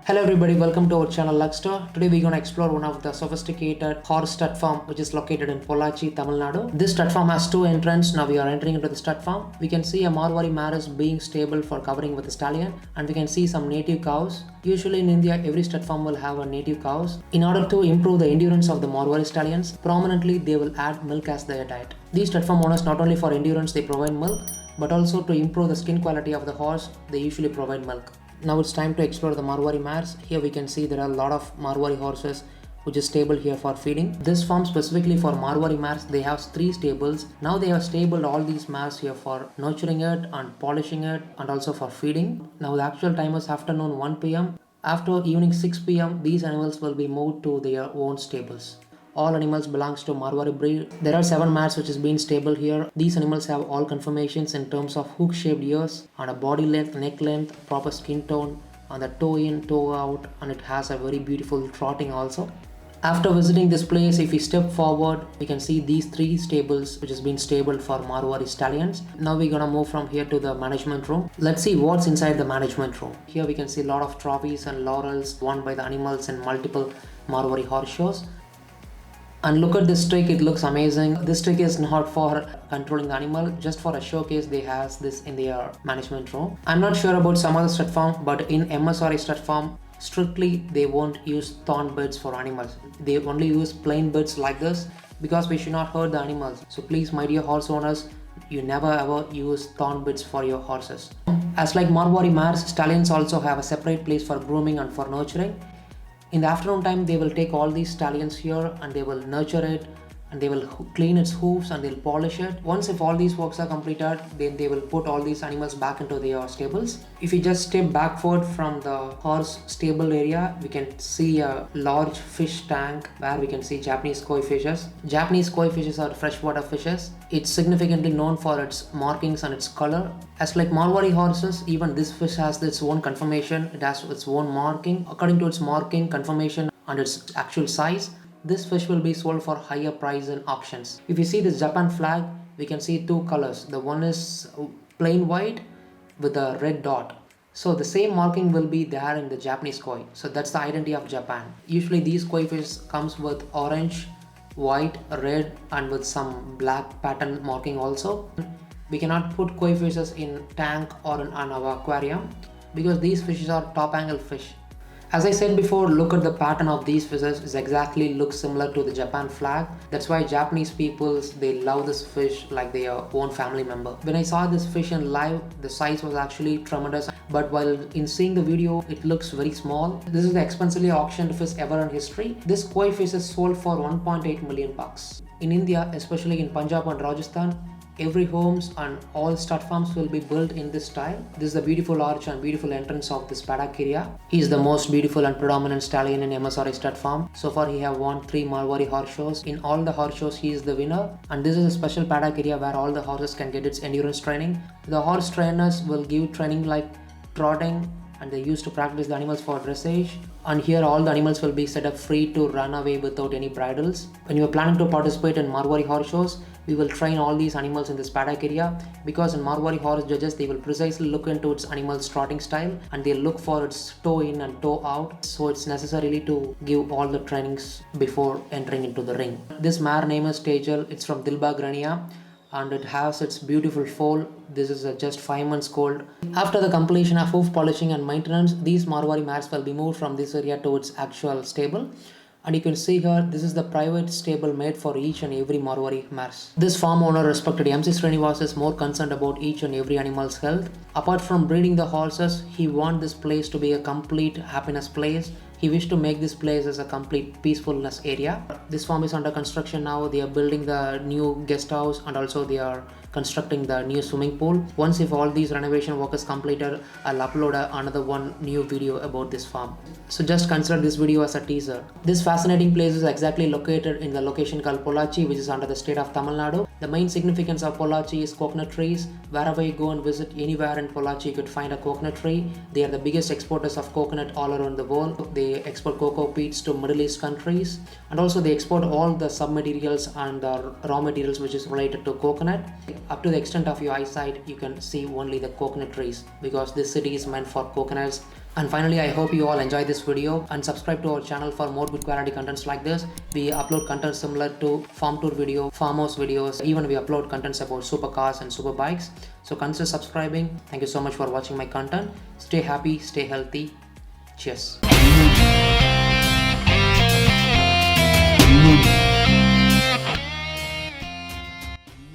Hello everybody, welcome to our channel Luxtor. Today we're going to explore one of the sophisticated horse stud farm which is located in Pollachi, Tamil Nadu. This stud farm has two entrances. Now we are entering into the stud farm. We can see a Marwari mare is being stable for covering with a stallion, and we can see some native cows. Usually in India, every stud farm will have a native cows. In order to improve the endurance of the Marwari stallions, prominently they will add milk as their diet. These stud farm owners, not only for endurance they provide milk, but also to improve the skin quality of the horse, they usually provide milk. Now it's time to explore the Marwari mares. Here we can see there are a lot of Marwari horses which is stable here for feeding. This farm specifically for Marwari mares, they have 3 stables. Now they have stabled all these mares here for nurturing it and polishing it and also for feeding. Now the actual time is afternoon 1 p.m. After evening 6 p.m. these animals will be moved to their own stables. All animals belongs to Marwari breed. There are 7 mares which is being stable here. These animals have all confirmations in terms of hook shaped ears and a body length, neck length, proper skin tone, and the toe in, toe out, and it has a very beautiful trotting also. After visiting this place, if we step forward, we can see these 3 stables which has been stabled for Marwari stallions. Now we're gonna move from here to the management room. Let's see what's inside the management room. Here we can see a lot of trophies and laurels won by the animals in multiple Marwari horse shows. And look at this trick, it looks amazing. This trick is not for controlling the animal, just for a showcase they has this in their management room. I'm not sure about some other stud farm, but in MSRI stud farm, strictly they won't use thorn beds for animals. They only use plain beds like this because we should not hurt the animals. So please, my dear horse owners, you never ever use thorn beds for your horses. As like Marwari mares, stallions also have a separate place for grooming and for nurturing. In the afternoon time, they will take all these stallions here and they will nurture it, and they will clean its hooves and they'll polish it. Once if all these works are completed, then they will put all these animals back into their stables. If you just step backward from the horse stable area, we can see a large fish tank where we can see Japanese koi fishes. Japanese koi fishes are freshwater fishes. It's significantly known for its markings and its color. As like Marwari horses, even this fish has its own conformation. It has its own marking. According to its marking, conformation and its actual size, this fish will be sold for higher price in auctions. If you see this Japan flag, we can see 2 colors. The one is plain white with a red dot. So the same marking will be there in the Japanese koi. So that's the identity of Japan. Usually these koi fish comes with orange, white, red, and with some black pattern marking also. We cannot put koi fishes in tank or in our aquarium because these fishes are top angle fish. As I said before, look at the pattern of these fishes. It exactly looks similar to the Japan flag. That's why Japanese peoples, they love this fish like their own family member. When I saw this fish in live, the size was actually tremendous. But while in seeing the video, it looks very small. This is the expensively auctioned fish ever in history. This koi fish is sold for 1.8 million bucks. In India, especially in Punjab and Rajasthan, every homes and all stud farms will be built in this style. This is the beautiful arch and beautiful entrance of this paddock area. He is the most beautiful and predominant stallion in MSRI stud farm. So far he have won 3 Marwari horse shows. In all the horse shows he is the winner, and this is a special paddock area where all the horses can get its endurance training. The horse trainers will give training like trotting, and they used to practice the animals for dressage. And here all the animals will be set up free to run away without any bridles. When you are planning to participate in Marwari horse shows, we will train all these animals in this paddock area, because in Marwari horse judges, they will precisely look into its animal's trotting style and they look for its toe in and toe out. So it's necessarily to give all the trainings before entering into the ring. This mare name is Tejal. It's from Dilbagh Rania, and it has its beautiful foal. This is just 5 months old. After the completion of hoof polishing and maintenance, these Marwari mares will be moved from this area to its actual stable. And you can see here, this is the private stable made for each and every Marwari mares. This farm owner, respected MC Srinivas, is more concerned about each and every animal's health. Apart from breeding the horses, he wants this place to be a complete happiness place. He wished to make this place as a complete peacefulness area. This farm is under construction now. They are building the new guest house, and also they are constructing the new swimming pool. Once if all these renovation work is completed, I'll upload another one new video about this farm. So just consider this video as a teaser. This fascinating place is exactly located in the location called Pollachi, which is under the state of Tamil Nadu. The main significance of Pollachi is coconut trees. Wherever you go and visit anywhere in Pollachi, you could find a coconut tree. They are the biggest exporters of coconut all around the world. They export cocoa beets to Middle East countries, and also they export all the sub-materials and the raw materials which is related to coconut. Up to the extent of your eyesight, you can see only the coconut trees, because this city is meant for coconuts. And finally, I hope you all enjoy this video and subscribe to our channel for more good quality contents like this. We upload content similar to farm tour video, farmhouse videos, even we upload contents about supercars and super bikes. So consider subscribing. Thank you so much for watching my content. Stay happy, stay healthy. Cheers.